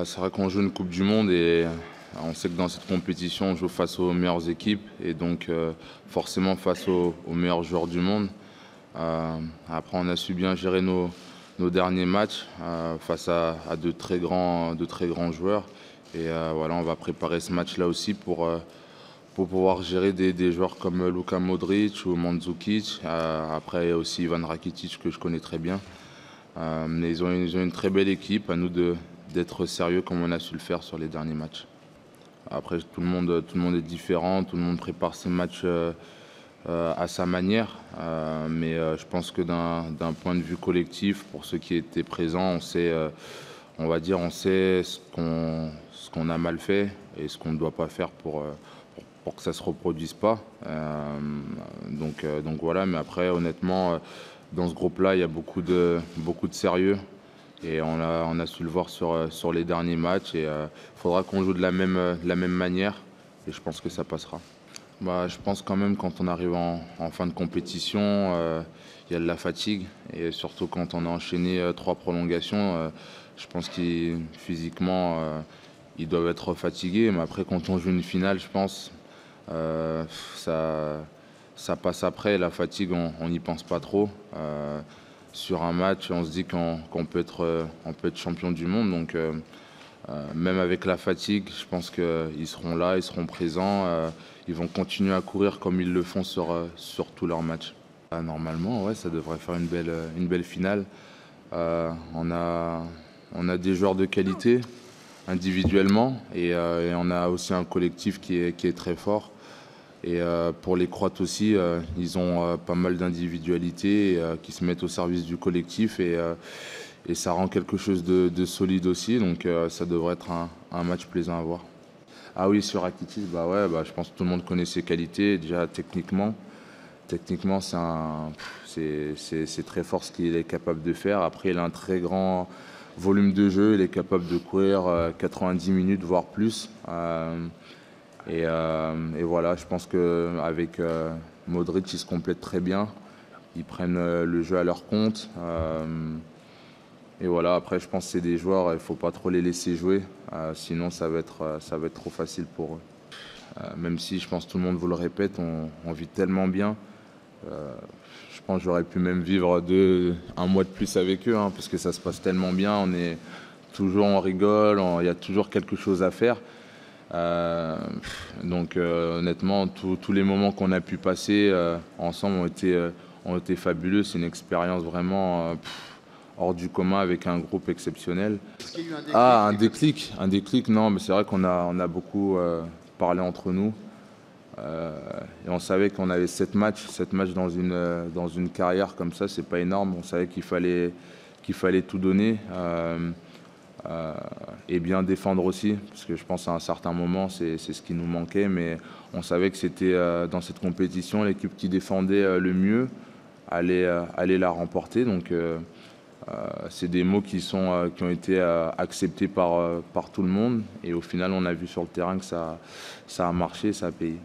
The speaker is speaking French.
C'est vrai qu'on joue une Coupe du Monde et on sait que dans cette compétition, on joue face aux meilleures équipes et donc forcément face aux meilleurs joueurs du monde. Après, on a su bien gérer nos derniers matchs face à de très grands joueurs. Et voilà, on va préparer ce match-là aussi pour pouvoir gérer des joueurs comme Luka Modric ou Mandzukic. Après, aussi Ivan Rakitic que je connais très bien. Mais ils ont une très belle équipe, à nous d'être sérieux comme on a su le faire sur les derniers matchs. Après, tout le monde est différent, tout le monde prépare ses matchs à sa manière. Mais je pense que d'un point de vue collectif, pour ceux qui étaient présents, on sait ce qu'on a mal fait et ce qu'on ne doit pas faire pour que ça ne se reproduise pas. Donc voilà, mais après, honnêtement, dans ce groupe-là, il y a beaucoup de sérieux. Et on a su le voir sur les derniers matchs. Et il faudra qu'on joue de la même manière. Et je pense que ça passera. Je pense quand même quand on arrive en fin de compétition, il y a de la fatigue. Et surtout quand on a enchaîné 3 prolongations, je pense qu'ils physiquement, ils doivent être fatigués. Mais après, quand on joue une finale, je pense ça passe après. La fatigue, on n'y pense pas trop. Sur un match, on se dit qu'on peut être champion du monde. Donc, même avec la fatigue, je pense qu'ils seront là, ils seront présents. Ils vont continuer à courir comme ils le font sur tous leurs matchs. Normalement, ouais, ça devrait faire une belle finale. On a des joueurs de qualité individuellement et on a aussi un collectif qui est très fort. Et pour les Croates aussi, ils ont pas mal d'individualités qui se mettent au service du collectif et ça rend quelque chose de solide aussi. Donc ça devrait être un match plaisant à voir. Ah oui, sur Rakitic, je pense que tout le monde connaît ses qualités. Déjà techniquement, c'est très fort ce qu'il est capable de faire. Après, il a un très grand volume de jeu. Il est capable de courir 90 minutes, voire plus. Et voilà, je pense qu'avec Modric, ils se complètent très bien. Ils prennent le jeu à leur compte. Et voilà, après, je pense que c'est des joueurs, il ne faut pas trop les laisser jouer. Sinon, ça va être trop facile pour eux. Même si, je pense, tout le monde vous le répète, on vit tellement bien. Je pense que j'aurais pu même vivre un mois de plus avec eux, parce que ça se passe tellement bien. On rigole, il y a toujours quelque chose à faire. Donc honnêtement, tous les moments qu'on a pu passer ensemble ont été fabuleux. C'est une expérience vraiment hors du commun avec un groupe exceptionnel. Est-ce qu'il y a eu un déclic? Un déclic, non, mais c'est vrai qu'on a beaucoup parlé entre nous. Et on savait qu'on avait 7 matchs dans une carrière comme ça, c'est pas énorme. On savait qu'il fallait tout donner. Et bien défendre aussi, parce que je pense à un certain moment, c'est ce qui nous manquait, mais on savait que c'était dans cette compétition, l'équipe qui défendait le mieux allait la remporter. Donc c'est des mots qui ont été acceptés par tout le monde, et au final on a vu sur le terrain que ça a marché, ça a payé.